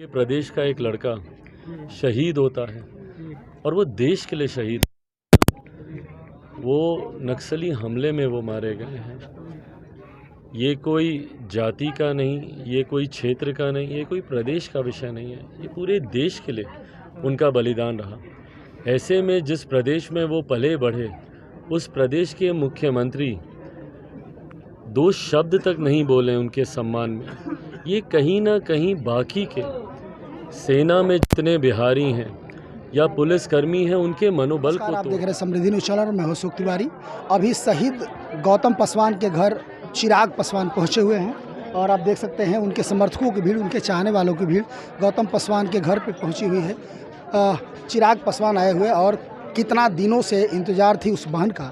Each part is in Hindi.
ये प्रदेश का एक लड़का शहीद होता है और वो देश के लिए शहीद, वो नक्सली हमले में वो मारे गए हैं। ये कोई जाति का नहीं, ये कोई क्षेत्र का नहीं, ये कोई प्रदेश का विषय नहीं है, ये पूरे देश के लिए उनका बलिदान रहा। ऐसे में जिस प्रदेश में वो पले बढ़े, उस प्रदेश के मुख्यमंत्री दो शब्द तक नहीं बोले उनके सम्मान में। ये कहीं ना कहीं बाकी के सेना में जितने बिहारी हैं या पुलिसकर्मी हैं, उनके मनोबल को आप देख रहे हैं समृद्धि न्यूज़ चैनल। मैं हूं सुख तिवारी। अभी शहीद गौतम पासवान के घर चिराग पासवान पहुंचे हुए हैं और आप देख सकते हैं उनके समर्थकों की भीड़, उनके चाहने वालों की भीड़ गौतम पासवान के घर पे पहुंची हुई है। चिराग पासवान आए हुए और कितना दिनों से इंतजार थी उस बहन का,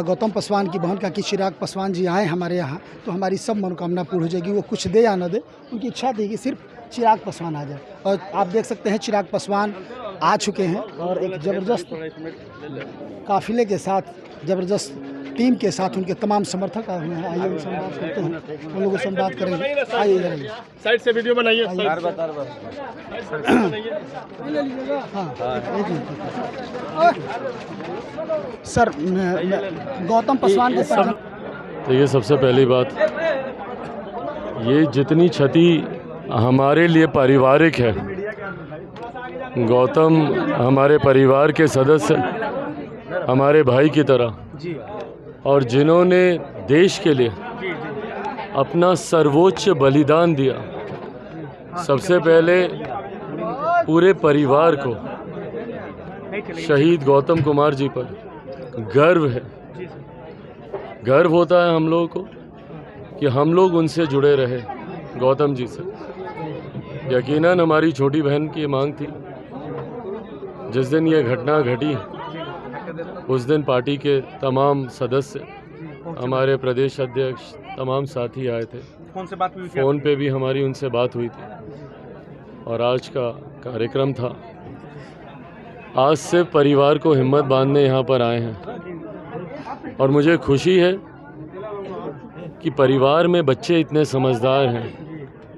गौतम पासवान की बहन का, कि चिराग पासवान जी आए हमारे यहाँ तो हमारी सब मनोकामना पूर्ण हो जाएगी। वो कुछ दे या न दे, उनकी इच्छा थी कि सिर्फ चिराग पासवान आ जाए। और आप देख सकते हैं चिराग पासवान आ चुके हैं और एक ज़बरदस्त काफिले के साथ, ज़बरदस्त टीम के साथ उनके तमाम समर्थक आए हुए हैं। आइए उनसे बात करते हैं, उन लोगों से बात करेंगे। आइए साइड से वीडियो बनाइए। हाँ सर, गौतम पासवान के साथ तो ये सबसे पहली बात, ये जितनी क्षति हमारे लिए पारिवारिक है, गौतम हमारे परिवार के सदस्य, हमारे भाई की तरह, और जिन्होंने देश के लिए अपना सर्वोच्च बलिदान दिया, सबसे पहले पूरे परिवार को शहीद गौतम कुमार जी पर गर्व है। गर्व होता है हम लोगों को कि हम लोग उनसे जुड़े रहे, गौतम जी से। यकीनन हमारी छोटी बहन की मांग थी। जिस दिन ये घटना घटी, उस दिन पार्टी के तमाम सदस्य, हमारे प्रदेश अध्यक्ष, तमाम साथी आए थे। कौन से बात हुई? फ़ोन पे भी हमारी उनसे बात हुई थी और आज का कार्यक्रम था। आज से परिवार को हिम्मत बांधने यहाँ पर आए हैं और मुझे खुशी है कि परिवार में बच्चे इतने समझदार हैं।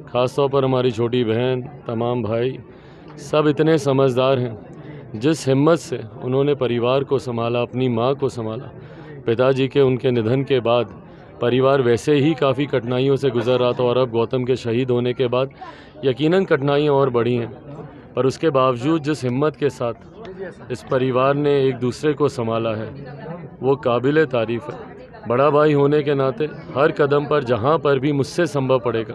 ख़ासतौर पर हमारी छोटी बहन, तमाम भाई, सब इतने समझदार हैं। जिस हिम्मत से उन्होंने परिवार को संभाला, अपनी माँ को संभाला। पिताजी के उनके निधन के बाद परिवार वैसे ही काफ़ी कठिनाइयों से गुजर रहा था और अब गौतम के शहीद होने के बाद यकीनन कठिनाइयाँ और बढ़ी हैं, पर उसके बावजूद जिस हिम्मत के साथ इस परिवार ने एक दूसरे को संभाला है, वो काबिल तारीफ़ है। बड़ा भाई होने के नाते हर कदम पर जहाँ पर भी मुझसे संभव पड़ेगा,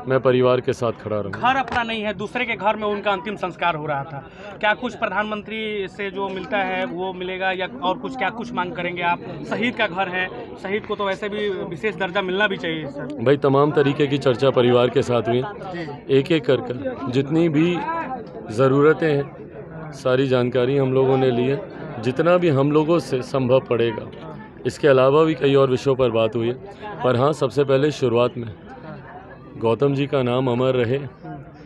मैं परिवार के साथ खड़ा रहूँगा। घर अपना नहीं है, दूसरे के घर में उनका अंतिम संस्कार हो रहा था। क्या कुछ प्रधानमंत्री से जो मिलता है वो मिलेगा या और कुछ, क्या कुछ मांग करेंगे आप? शहीद का घर है, शहीद को तो वैसे भी विशेष दर्जा मिलना भी चाहिए सर। भाई, तमाम तरीके की चर्चा परिवार के साथ हुई, एक एक कर जितनी भी ज़रूरतें हैं सारी जानकारी हम लोगों ने ली है, जितना भी हम लोगों से संभव पड़ेगा। इसके अलावा भी कई और विषयों पर बात हुई है, पर हाँ, सबसे पहले शुरुआत में गौतम जी का नाम अमर रहे।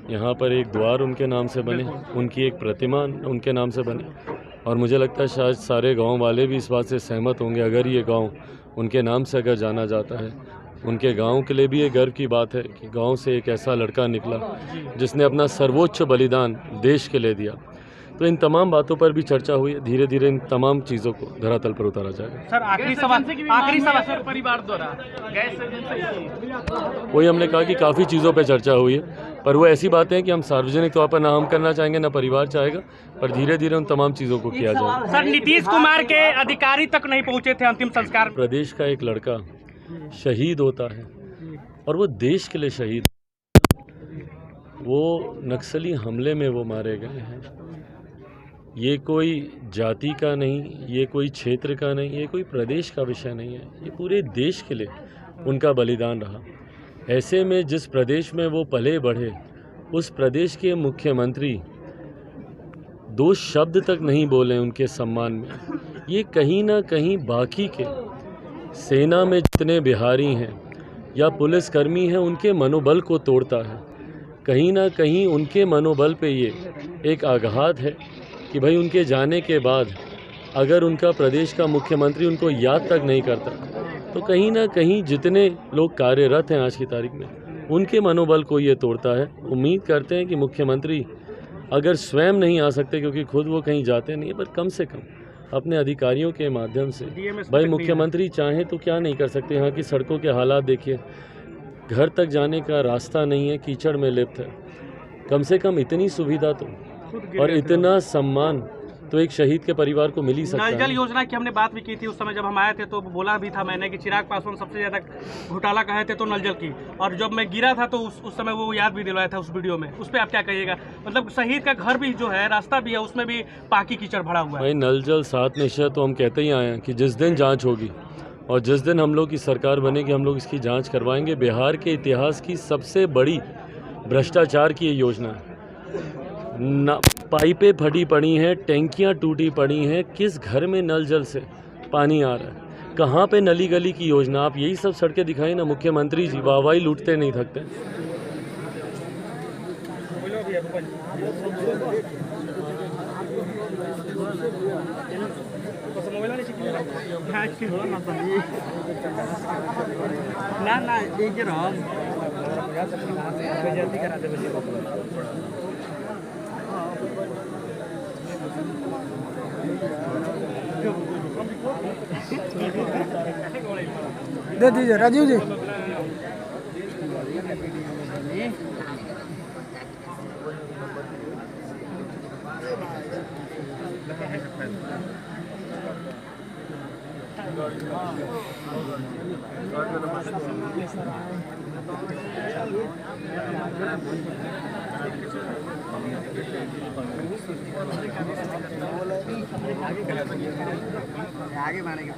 यहाँ पर एक द्वार उनके नाम से बने, उनकी एक प्रतिमा उनके नाम से बने, और मुझे लगता है शायद सारे गांव वाले भी इस बात से सहमत होंगे। अगर ये गांव उनके नाम से अगर जाना जाता है, उनके गांव के लिए भी ये गर्व की बात है कि गांव से एक ऐसा लड़का निकला जिसने अपना सर्वोच्च बलिदान देश के लिए दिया। तो इन तमाम बातों पर भी चर्चा हुई है। धीरे धीरे इन तमाम चीज़ों को धरातल पर उतारा जाएगा। सर आखिरी सवाल सर, परिवार द्वारा गैस वही हमने कहा कि काफ़ी चीज़ों पर चर्चा हुई है, पर वो ऐसी बातें हैं कि हम सार्वजनिक तौर पर ना हम करना चाहेंगे, ना परिवार चाहेगा, पर धीरे धीरे उन तमाम चीज़ों को किया जाएगा। सर नीतीश कुमार के अधिकारी तक नहीं पहुंचे थे अंतिम संस्कार। प्रदेश का एक लड़का शहीद होता है और वो देश के लिए शहीद, वो नक्सली हमले में वो मारे गए हैं। ये कोई जाति का नहीं, ये कोई क्षेत्र का नहीं, ये कोई प्रदेश का विषय नहीं है, ये पूरे देश के लिए उनका बलिदान रहा। ऐसे में जिस प्रदेश में वो पले बढ़े, उस प्रदेश के मुख्यमंत्री दो शब्द तक नहीं बोले उनके सम्मान में। ये कहीं ना कहीं बाकी के सेना में जितने बिहारी हैं या पुलिसकर्मी हैं, उनके मनोबल को तोड़ता है। कहीं ना कहीं उनके मनोबल पे ये एक आघात है कि भाई उनके जाने के बाद अगर उनका प्रदेश का मुख्यमंत्री उनको याद तक नहीं करता, तो कहीं ना कहीं जितने लोग कार्यरत हैं आज की तारीख में, उनके मनोबल को ये तोड़ता है। उम्मीद करते हैं कि मुख्यमंत्री अगर स्वयं नहीं आ सकते क्योंकि खुद वो कहीं जाते नहीं है, पर कम से कम अपने अधिकारियों के माध्यम से भाई मुख्यमंत्री चाहें तो क्या नहीं कर सकते। यहाँ की सड़कों के हालात देखिए, घर तक जाने का रास्ता नहीं है, कीचड़ में लिप्त है। कम से कम इतनी सुविधा तो और इतना सम्मान तो एक शहीद के परिवार को मिल ही सकता है। नल जल योजना की हमने बात भी की थी उस समय जब हम आए थे, तो बोला भी था मैंने कि चिराग पासवान सबसे ज़्यादा घोटाला कहे थे तो नल जल की, और जब मैं गिरा था तो उस समय वो याद भी दिलवाया था उस वीडियो में। उस पर आप क्या कहिएगा? मतलब शहीद का घर भी जो है, रास्ता भी है, उसमें भी पाकि कीचड़ भरा हुआ है। भाई नल जल 7 निश्चय तो हम कहते ही आए हैं कि जिस दिन जाँच होगी और जिस दिन हम लोग की सरकार बनेगी हम लोग इसकी जाँच करवाएंगे। बिहार के इतिहास की सबसे बड़ी भ्रष्टाचार की ये योजना है। पाइपें फटी पड़ी हैं, टैंकियां टूटी पड़ी हैं, किस घर में नल जल से पानी आ रहा है, कहाँ पे नली गली की योजना? आप यही सब सड़कें दिखाएं ना मुख्यमंत्री जी, वाहवाही लूटते नहीं थकते। दे दीजिए राजीव जी। आगे मारेंगे।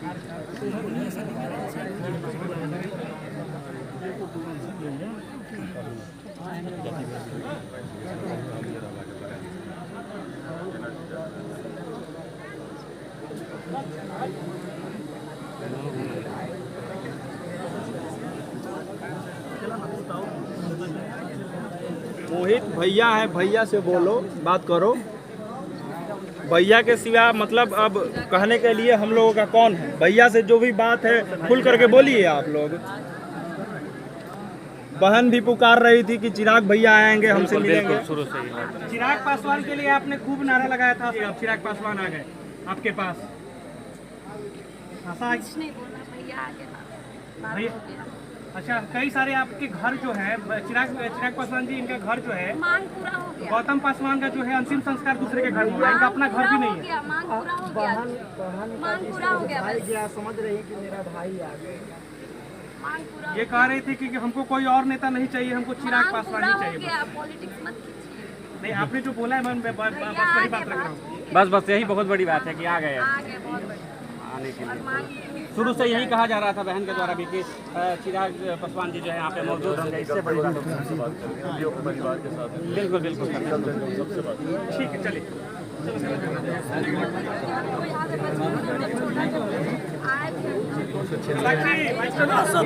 मोहित भैया है, भैया से बोलो, बात करो। भैया के सिवा मतलब अब कहने के लिए हम लोगों का कौन है? भैया से जो भी बात है खुल करके बोलिए आप लोग। बहन भी पुकार रही थी कि चिराग भैया आएंगे, हमसे मिलेंगे। चिराग पासवान के लिए आपने खूब नारा लगाया था, अब चिराग पासवान आ गए आपके पास। कुछ नहीं बोला, भैया आ गया। भैया अच्छा, कई सारे आपके घर जो है चिराग पासवान जी, इनका घर जो है मांग पूरा हो गया। गौतम पासवान का जो है अंतिम संस्कार दूसरे के घर में हुआ, इनका अपना घर भी नहीं है। मांग पूरा हो गया, मांग पूरा हो गया। बस समझ रही कि मेरा भाई आ गया। मांग पूरा ये कह रही थी कि हमको कोई और नेता नहीं चाहिए, हमको चिराग पासवान ही चाहिए। पॉलिटिक्स मत कीजिए। नहीं, आपने जो बोला है मैं बस वही बात रख रहा हूँ। बस यही बहुत बड़ी बात है कि आ गए आ गए, बहुत बढ़िया। आने के लिए। मांग शुरू से यही कहा जा रहा था बहन के द्वारा भी कि चिराग पासवान जी जो है यहाँ पे मौजूद होंगे, इससे बड़ी बात परिवार के साथ बिल्कुल बिल्कुल सबसे बात। ठीक है, चलिए।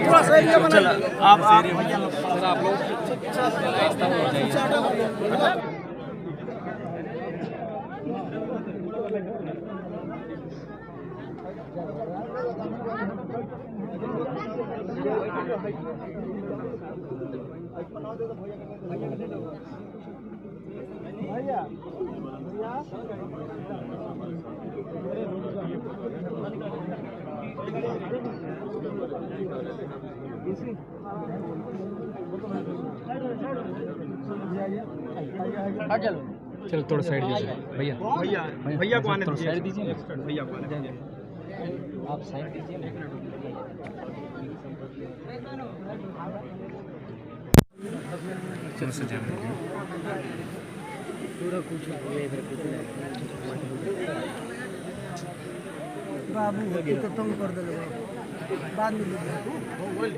थोड़ा सा एरिया बना आप लोग चलो थोड़ा साइड दीजिए भैया। भैया को आने थोड़ा साइड दीजिए। भैया को आने आप साइड दीजिए ना। बाबू तो तुम कर दो बाद में